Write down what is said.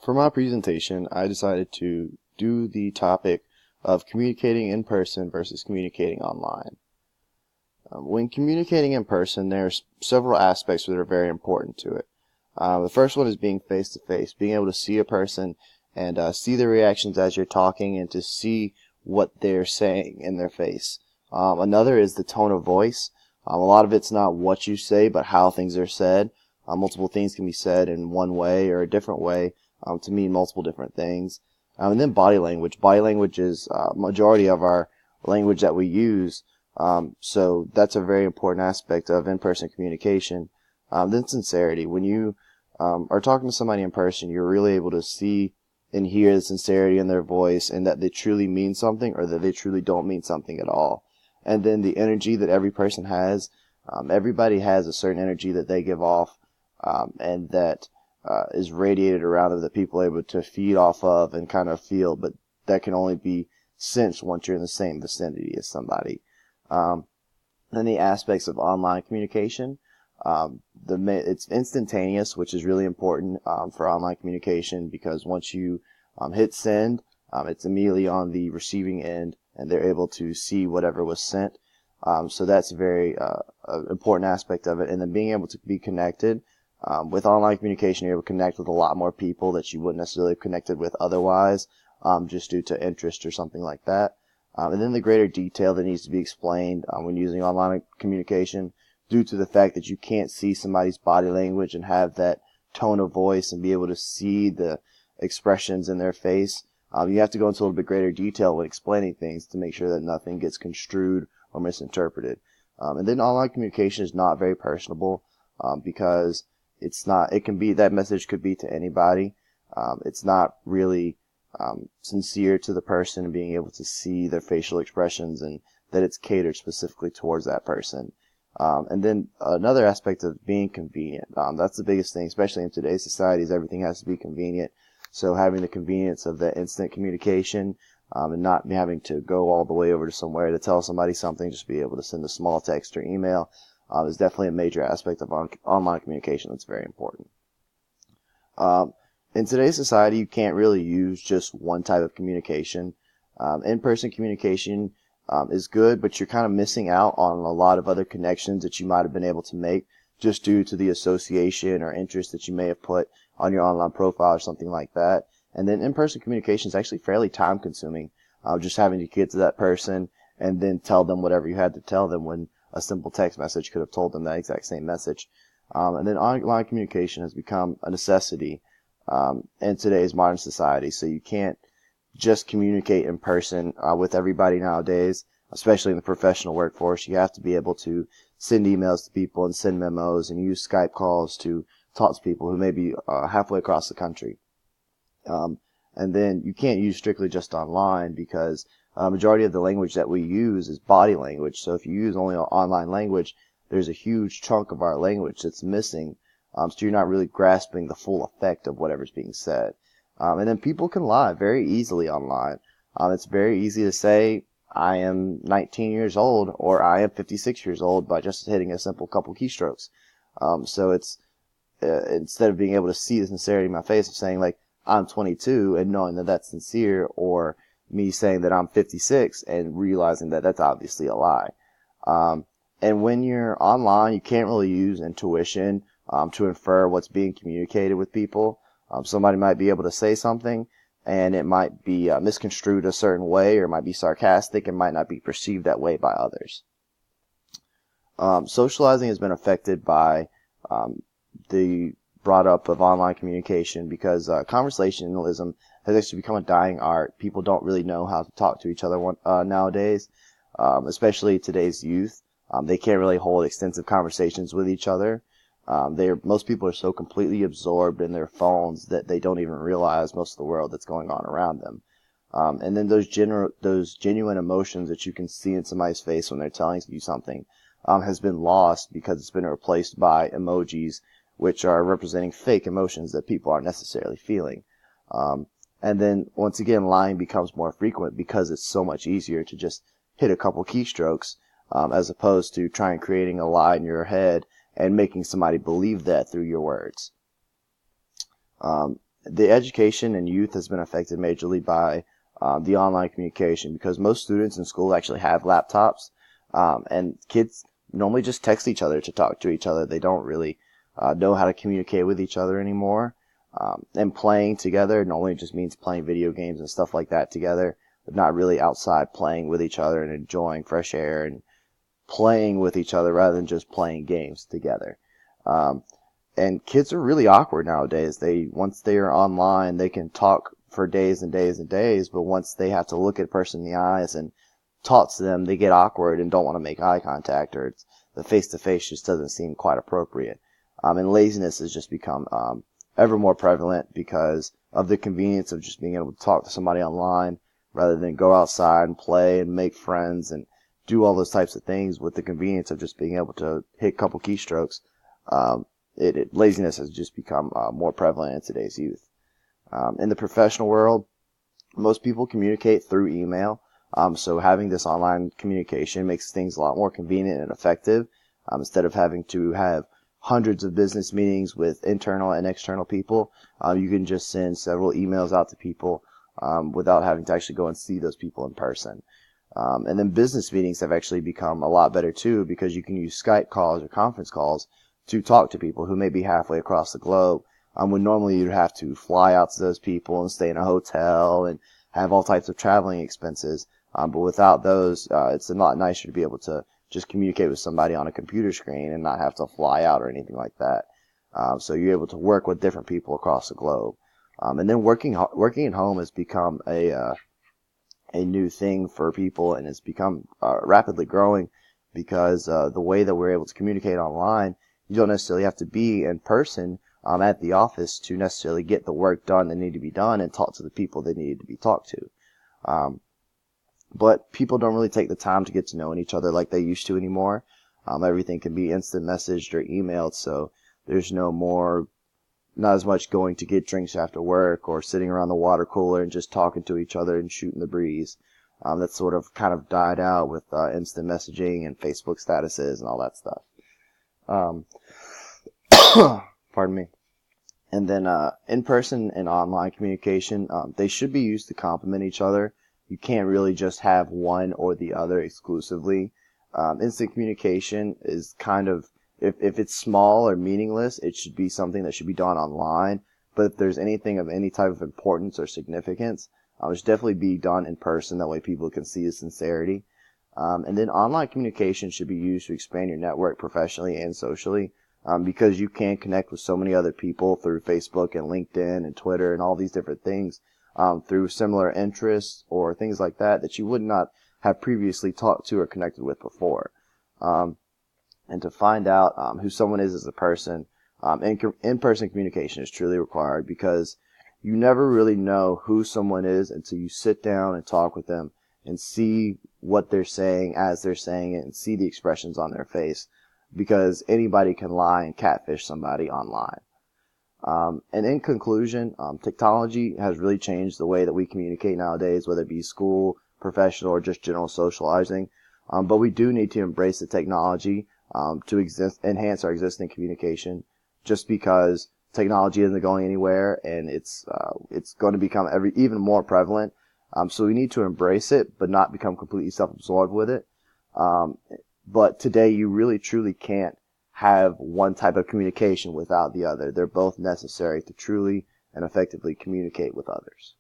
For my presentation, I decided to do the topic of communicating in person versus communicating online. When communicating in person, there's several aspects that are very important to it. The first one is being face to face, being able to see a person and see their reactions as you're talking and to see what they're saying in their face. Another is the tone of voice. A lot of it's not what you say, but how things are said. Multiple things can be said in one way or a different way to mean multiple different things. And then body language. Body language is majority of our language that we use. So that's a very important aspect of in-person communication. Then sincerity. When you are talking to somebody in person, you're really able to see and hear the sincerity in their voice and that they truly mean something or that they truly don't mean something at all. And then the energy that every person has. Everybody has a certain energy that they give off and that is radiated around them that people are able to feed off of and kind of feel, but that can only be sensed once you're in the same vicinity as somebody. Then the aspects of online communication. It's instantaneous, which is really important for online communication because once you hit send, it's immediately on the receiving end and they're able to see whatever was sent. So that's a very important aspect of it. And then being able to be connected. With online communication, you're able to connect with a lot more people that you wouldn't necessarily have connected with otherwise, just due to interest or something like that. And then the greater detail that needs to be explained when using online communication due to the fact that you can't see somebody's body language and have that tone of voice and be able to see the expressions in their face. You have to go into a little bit greater detail when explaining things to make sure that nothing gets construed or misinterpreted. And then online communication is not very personable because that message could be to anybody. It's not really sincere to the person and being able to see their facial expressions and that it's catered specifically towards that person. And then another aspect of being convenient. That's the biggest thing, especially in today's society, is everything has to be convenient. So having the convenience of the instant communication and not having to go all the way over to somewhere to tell somebody something, just be able to send a small text or email is definitely a major aspect of online communication that's very important. In today's society, you can't really use just one type of communication. In-person communication is good, but you're kind of missing out on a lot of other connections that you might have been able to make just due to the association or interest that you may have put on your online profile or something like that. And then in-person communication is actually fairly time-consuming, just having to get to that person and then tell them whatever you had to tell them when a simple text message could have told them that exact same message. And then online communication has become a necessity in today's modern society. So you can't just communicate in person with everybody nowadays, especially in the professional workforce. You have to be able to send emails to people and send memos and use Skype calls to talk to people who may be halfway across the country. And then you can't use strictly just online because majority of the language that we use is body language. So if you use only online language, there's a huge chunk of our language that's missing. So you're not really grasping the full effect of whatever's being said. And then people can lie very easily online. It's very easy to say, I am 19 years old or I am 56 years old by just hitting a simple couple keystrokes. So it's instead of being able to see the sincerity in my face of saying like, I'm 22 and knowing that that's sincere, or me saying that I'm 56 and realizing that that's obviously a lie. And when you're online, you can't really use intuition to infer what's being communicated with people. Somebody might be able to say something and it might be misconstrued a certain way, or it might be sarcastic and might not be perceived that way by others. Socializing has been affected by the brought up of online communication because conversationalism has actually become a dying art. People don't really know how to talk to each other nowadays, especially today's youth. They can't really hold extensive conversations with each other. Most people are so completely absorbed in their phones that they don't even realize most of the world that's going on around them. And then those genuine emotions that you can see in somebody's face when they're telling you something has been lost because it's been replaced by emojis, which are representing fake emotions that people aren't necessarily feeling. And then, once again, lying becomes more frequent because it's so much easier to just hit a couple keystrokes as opposed to trying creating a lie in your head and making somebody believe that through your words. The education and youth has been affected majorly by the online communication, because most students in school actually have laptops, and kids normally just text each other to talk to each other. They don't really know how to communicate with each other anymore. And playing together normally just means playing video games and stuff like that together, but not really outside playing with each other and enjoying fresh air and playing with each other rather than just playing games together. And kids are really awkward nowadays. Once they are online, they can talk for days and days and days, but once they have to look at a person in the eyes and talk to them, they get awkward and don't want to make eye contact, or the face-to-face just doesn't seem quite appropriate. And laziness has just become ever more prevalent because of the convenience of just being able to talk to somebody online rather than go outside and play and make friends and do all those types of things with the convenience of just being able to hit a couple keystrokes. Laziness has just become more prevalent in today's youth. In the professional world, most people communicate through email. So having this online communication makes things a lot more convenient and effective. Instead of having to have hundreds of business meetings with internal and external people, you can just send several emails out to people without having to actually go and see those people in person. And then business meetings have actually become a lot better too, because you can use Skype calls or conference calls to talk to people who may be halfway across the globe, when normally you'd have to fly out to those people and stay in a hotel and have all types of traveling expenses. But without those, it's a lot nicer to be able to just communicate with somebody on a computer screen and not have to fly out or anything like that. So you're able to work with different people across the globe. And then working at home has become a new thing for people, and it's become rapidly growing because the way that we're able to communicate online, you don't necessarily have to be in person at the office to necessarily get the work done that need to be done and talk to the people that need to be talked to. But people don't really take the time to get to know each other like they used to anymore. Everything can be instant messaged or emailed, so there's not as much going to get drinks after work or sitting around the water cooler and just talking to each other and shooting the breeze. That's sort of kind of died out with instant messaging and Facebook statuses and all that stuff. Pardon me. And then in-person and online communication, they should be used to complement each other. You can't really just have one or the other exclusively. Instant communication is kind of, if it's small or meaningless, it should be something that should be done online. But if there's anything of any type of importance or significance, it should definitely be done in person. That way people can see the sincerity. And then online communication should be used to expand your network professionally and socially, because you can connect with so many other people through Facebook and LinkedIn and Twitter and all these different things, through similar interests or things like that you would not have previously talked to or connected with before. And to find out who someone is as a person, in-person communication is truly required, because you never really know who someone is until you sit down and talk with them and see what they're saying as they're saying it and see the expressions on their face, because anybody can lie and catfish somebody online. And in conclusion, technology has really changed the way that we communicate nowadays, whether it be school, professional, or just general socializing. But we do need to embrace the technology to enhance our existing communication, just because technology isn't going anywhere, and it's going to become even more prevalent. So we need to embrace it, but not become completely self-absorbed with it. But today you really truly can't have one type of communication without the other. They're both necessary to truly and effectively communicate with others.